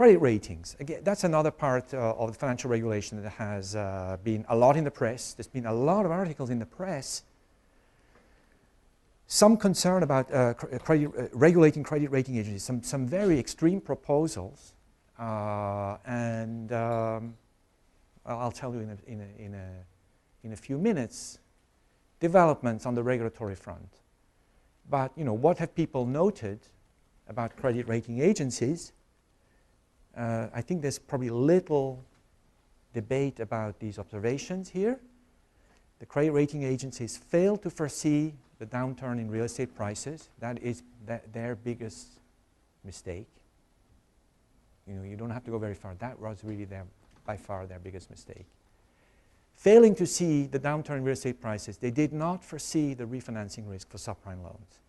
Credit ratings. Again, that's another part of the financial regulation that has been a lot in the press. There's been a lot of articles in the press. Some concern about regulating credit rating agencies, some very extreme proposals. And I'll tell you in a few minutes, developments on the regulatory front. But what have people noted about credit rating agencies? I think there's probably little debate about these observations here. The credit rating agencies failed to foresee the downturn in real estate prices. That is their biggest mistake. You don't have to go very far. That was really by far their biggest mistake. Failing to see the downturn in real estate prices, they did not foresee the refinancing risk for subprime loans.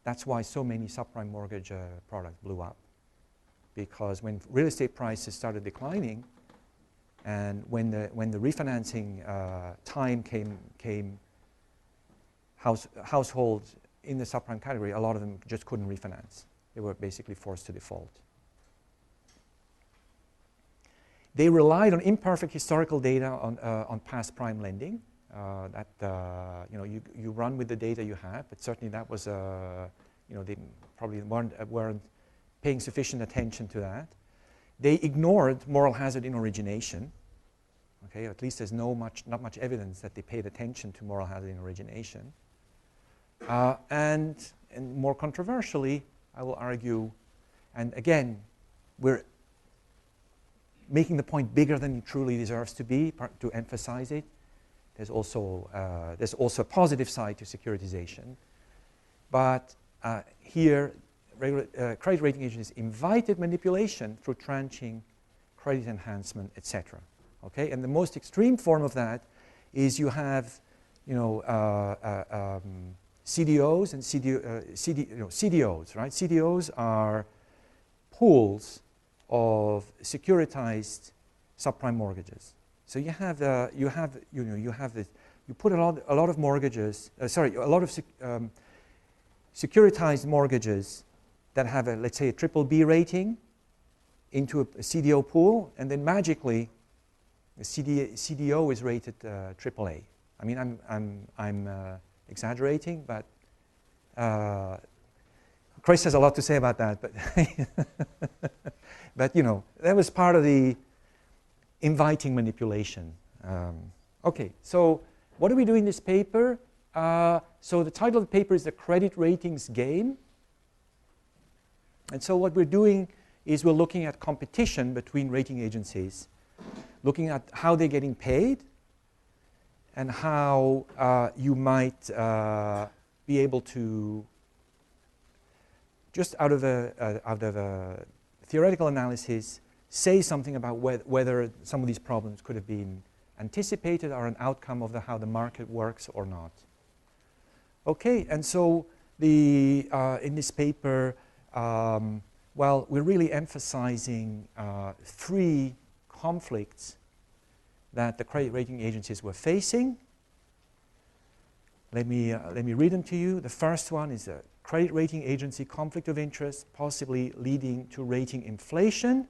That's why so many subprime mortgage products blew up. Because when real estate prices started declining, and when the refinancing time came, households in the subprime category, a lot of them just couldn't refinance. They were basically forced to default. They relied on imperfect historical data on past prime lending. You run with the data you have, but certainly that was they probably weren't paying sufficient attention to that. They ignored moral hazard in origination. Okay, at least there's not much evidence that they paid attention to moral hazard in origination. And more controversially, I will argue, and again, we're making the point bigger than it truly deserves to be, to emphasize it. There's also a positive side to securitization. But here, credit rating agencies invited manipulation through tranching, credit enhancement, etc. Okay, and the most extreme form of that is you have, CDOs and CDOs, right? CDOs are pools of securitized subprime mortgages. So you put a lot of mortgages. A lot of securitized mortgages that have let's say a BBB rating into a CDO pool, and then magically the CDO is rated AAA. I mean, I'm exaggerating, but Chris has a lot to say about that. But but that was part of the inviting manipulation. Okay, so what do we do in this paper? So the title of the paper is The Credit Ratings Game. And so what we're doing is we're looking at competition between rating agencies, looking at how they're getting paid and how you might be able to, just out of a theoretical analysis, say something about whether some of these problems could have been anticipated or an outcome of how the market works or not. Okay, and so in this paper, well, we're really emphasizing three conflicts that the credit rating agencies were facing. Let me read them to you. The first one is a credit rating agency conflict of interest, possibly leading to rating inflation.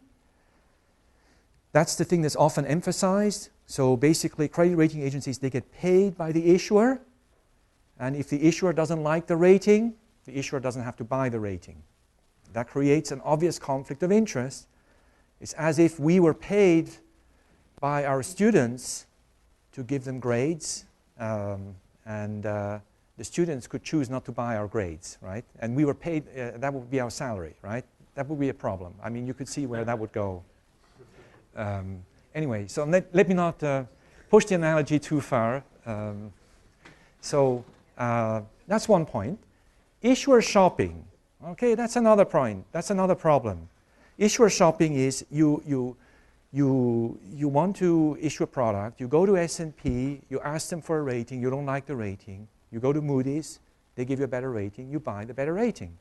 That's the thing that's often emphasized. So basically, credit rating agencies, they get paid by the issuer. And if the issuer doesn't like the rating, the issuer doesn't have to buy the rating. That creates an obvious conflict of interest. It's as if we were paid by our students to give them grades, and the students could choose not to buy our grades, right? And we were paid, that would be our salary, right? That would be a problem. I mean, you could see where that would go. Anyway, so let me not push the analogy too far. That's one point. Issuer shopping. Okay, that's another point. That's another problem. Issuer shopping is you want to issue a product. You go to S&P. You ask them for a rating. You don't like the rating. You go to Moody's. They give you a better rating. You buy the better rating.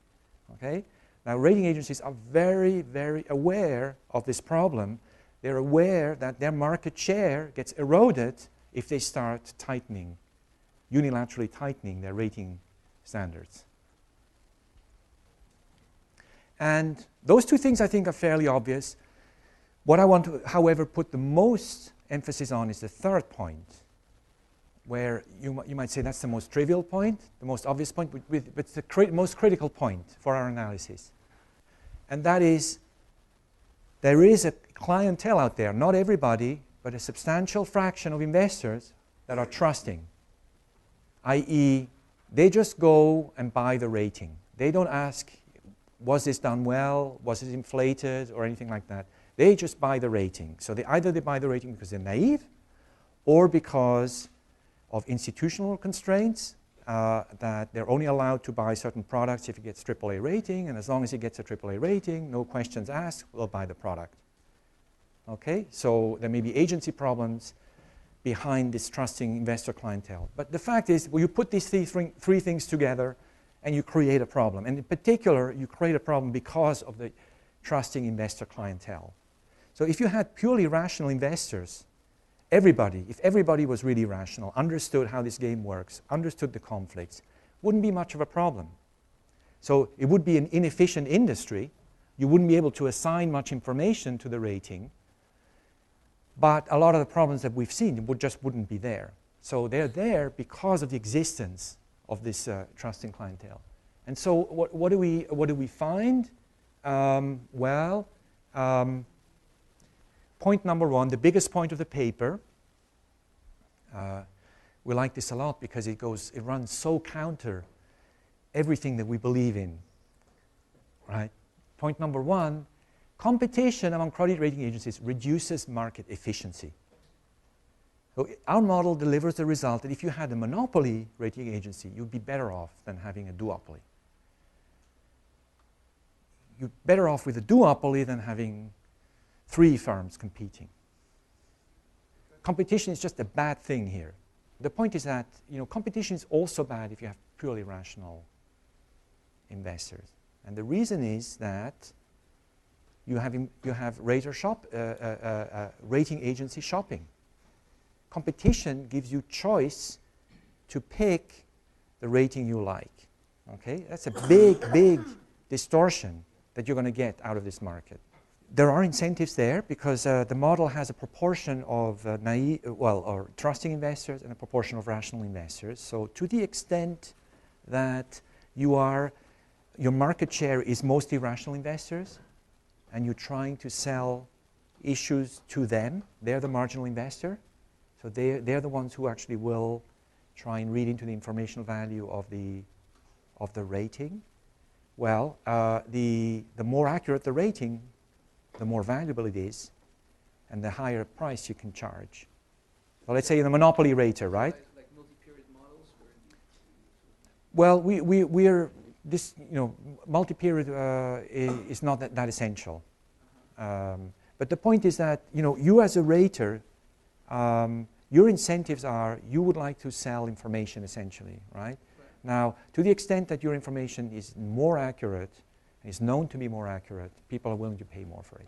Okay. Now, rating agencies are very, very aware of this problem. They're aware that their market share gets eroded if they start tightening, unilaterally tightening their rating standards. And those two things I think are fairly obvious. What I want to, however, put the most emphasis on is the third point, where you might say that's the most trivial point, the most obvious point, but it's the most critical point for our analysis. And that is, there is a clientele out there, not everybody, but a substantial fraction of investors that are trusting, i.e., they just go and buy the rating. They don't ask, was this done well, was it inflated, or anything like that. They just buy the rating. So either they buy the rating because they're naive, or because of institutional constraints, that they're only allowed to buy certain products if it gets AAA rating, and as long as it gets a AAA rating, no questions asked, we'll buy the product. Okay, so there may be agency problems behind this trusting investor clientele. But the fact is, well, you put these three things together and you create a problem. And in particular, you create a problem because of the trusting investor clientele. So if you had purely rational investors, if everybody was really rational, understood how this game works, understood the conflicts, wouldn't be much of a problem. So it would be an inefficient industry. You wouldn't be able to assign much information to the rating. But a lot of the problems that we've seen just wouldn't be there. So they're there because of the existence of this trusting clientele. And so what do we find? Point number one, the biggest point of the paper. We like this a lot because it runs so counter everything that we believe in. Right? Point number one, competition among credit rating agencies reduces market efficiency. So our model delivers the result that if you had a monopoly rating agency, you'd be better off than having a duopoly. You're better off with a duopoly than having 3 firms competing. Competition is just a bad thing here. The point is that competition is also bad if you have purely rational investors. And the reason is that you have rating agency shopping. Competition gives you choice to pick the rating you like. Okay? That's a big distortion that you're going to get out of this market. There are incentives there because the model has a proportion of trusting investors and a proportion of rational investors. So to the extent that your market share is mostly rational investors, and you're trying to sell issues to them, they're the marginal investor. So they're the ones who actually will try and read into the informational value of the rating. Well, the more accurate the rating, the more valuable it is, and the higher price you can charge. So let's say in a monopoly rater, right? Like multi-period models? Well, we're this, multi-period is not that essential. But the point is that, you as a rater, your incentives are you would like to sell information essentially, right? Now, to the extent that your information is more accurate, is known to be more accurate, people are willing to pay more for it.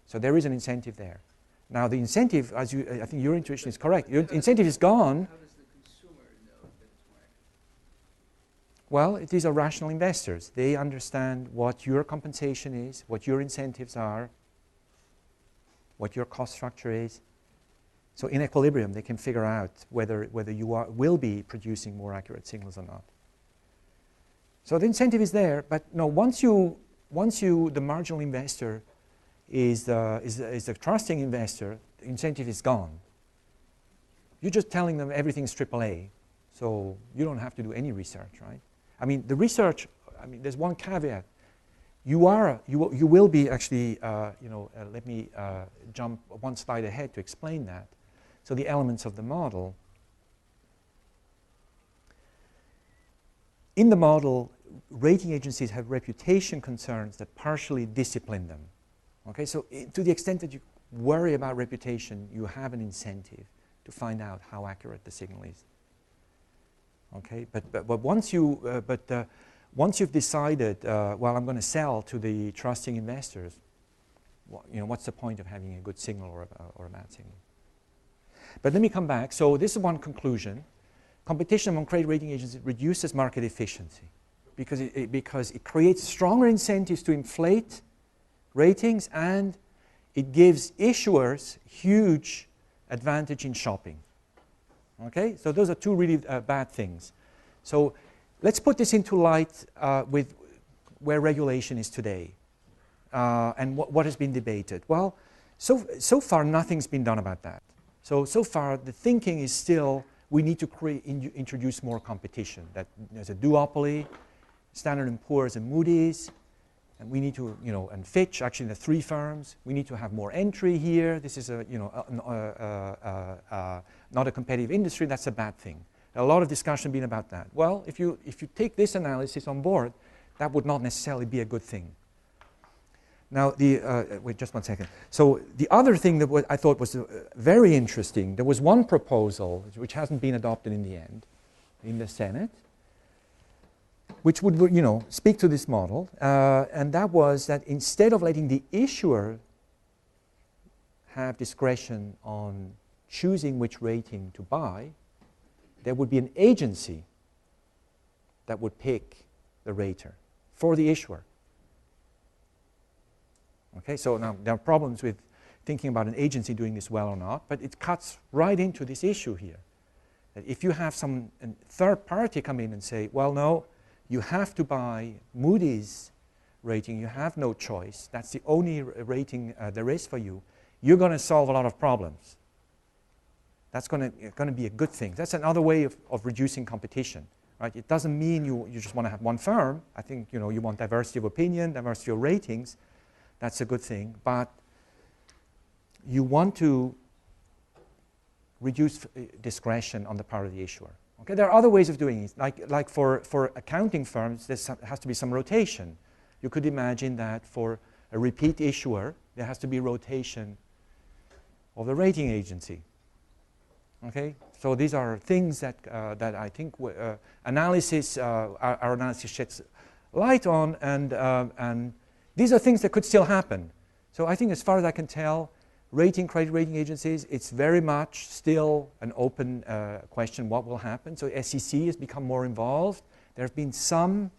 So there is an incentive there. Now the incentive, I think your intuition is correct. Your incentive is gone. How does the consumer know that it's more accurate? Well, these are rational investors. They understand what your compensation is, what your incentives are, what your cost structure is. So in equilibrium, they can figure out whether you will be producing more accurate signals or not. So the incentive is there, but no. Once the marginal investor is a trusting investor, the incentive is gone. You're just telling them everything's AAA, so you don't have to do any research, right? I mean, the research. I mean, there's one caveat. You will be actually. Let me jump one slide ahead to explain that. So the elements of the model. In the model, rating agencies have reputation concerns that partially discipline them. Okay, so to the extent that you worry about reputation, you have an incentive to find out how accurate the signal is. Okay, but once you've decided, well, I'm going to sell to the trusting investors, what's the point of having a good signal or a bad signal? But let me come back. So this is one conclusion. Competition among credit rating agencies reduces market efficiency. because it creates stronger incentives to inflate ratings, and it gives issuers huge advantage in shopping. Okay, so those are two really bad things. So let's put this into light with where regulation is today and what has been debated. Well, so far nothing's been done about that. So far the thinking is still we need to introduce more competition. That there's a duopoly, Standard & Poor's and Moody's, and we need to, and Fitch, actually the three firms, we need to have more entry here. This is not a competitive industry. That's a bad thing. A lot of discussion been about that. Well, if you take this analysis on board, that would not necessarily be a good thing. Now, wait just one second. So the other thing that I thought was very interesting, there was one proposal which hasn't been adopted in the end in the Senate, which would, speak to this model, and that was that instead of letting the issuer have discretion on choosing which rating to buy, there would be an agency that would pick the rater for the issuer. Okay, so now there are problems with thinking about an agency doing this well or not, but it cuts right into this issue here. That if you have some third party come in and say, well, no, you have to buy Moody's rating, you have no choice, that's the only rating there is for you, you're going to solve a lot of problems. That's going to be a good thing. That's another way of reducing competition. Right? It doesn't mean you just want to have one firm. I think you want diversity of opinion, diversity of ratings. That's a good thing. But you want to reduce discretion on the part of the issuer. Okay? There are other ways of doing it. Like for accounting firms, there has to be some rotation. You could imagine that for a repeat issuer, there has to be rotation of the rating agency. Okay, so these are things that I think analysis, our analysis sheds light on, and these are things that could still happen. So I think, as far as I can tell, credit rating agencies, it's very much still an open question what will happen. So SEC has become more involved. There have been some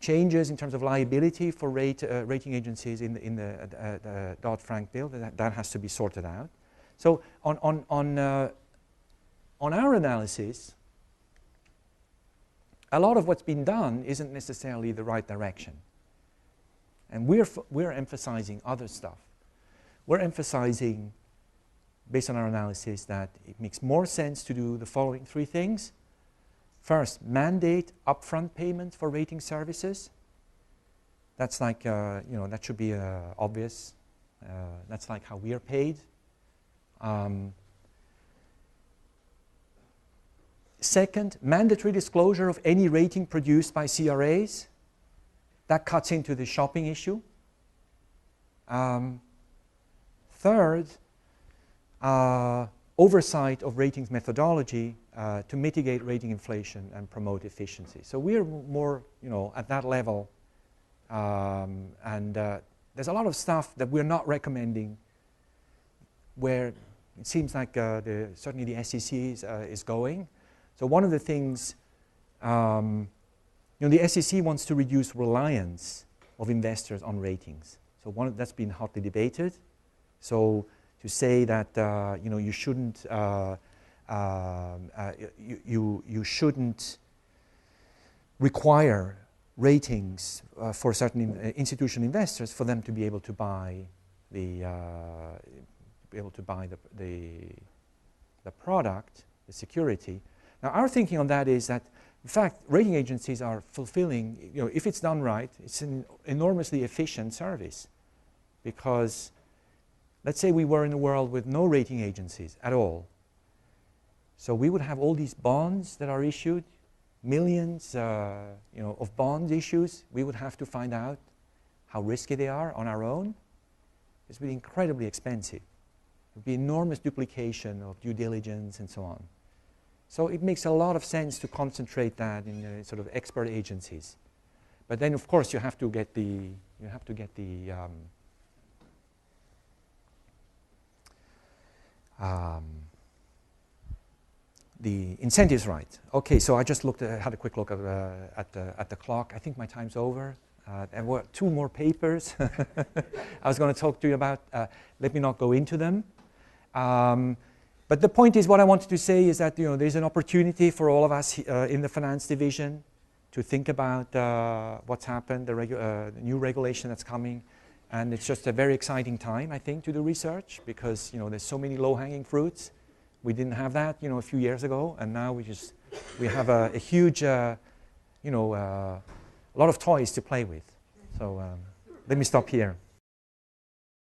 changes in terms of liability for rating agencies in the Dodd-Frank bill. That has to be sorted out. So on our analysis, a lot of what's been done isn't necessarily the right direction. And we're emphasizing other stuff. We're emphasizing, based on our analysis, that it makes more sense to do the following three things. First, mandate upfront payments for rating services. That's like, that should be obvious. That's like how we are paid. Second, mandatory disclosure of any rating produced by CRAs. That cuts into the shopping issue. Third, oversight of ratings methodology to mitigate rating inflation and promote efficiency. So we're more, at that level. And there's a lot of stuff that we're not recommending where it seems like certainly the SEC is going. So one of the things, the SEC wants to reduce reliance of investors on ratings. So that's been hotly debated. So to say that you shouldn't you shouldn't require ratings for certain institutional investors for them to be able to buy the product, the security. Now, our thinking on that is that, in fact, rating agencies are fulfilling, if it's done right, it's an enormously efficient service. Because let's say we were in a world with no rating agencies at all. So we would have all these bonds that are issued, millions of bond issues. We would have to find out how risky they are on our own. It's really incredibly expensive. It would be enormous duplication of due diligence and so on. So it makes a lot of sense to concentrate that in sort of expert agencies. But then, of course, you have to get the the incentives right. Okay, so I just had a quick look at the clock. I think my time's over. And we're 2 more papers I was going to talk to you about. Let me not go into them. But the point is, what I wanted to say is that there's an opportunity for all of us in the finance division to think about what's happened, the new regulation that's coming. And it's just a very exciting time, I think, to do research because there's so many low-hanging fruits. We didn't have that a few years ago, and now we have a huge a lot of toys to play with. So let me stop here.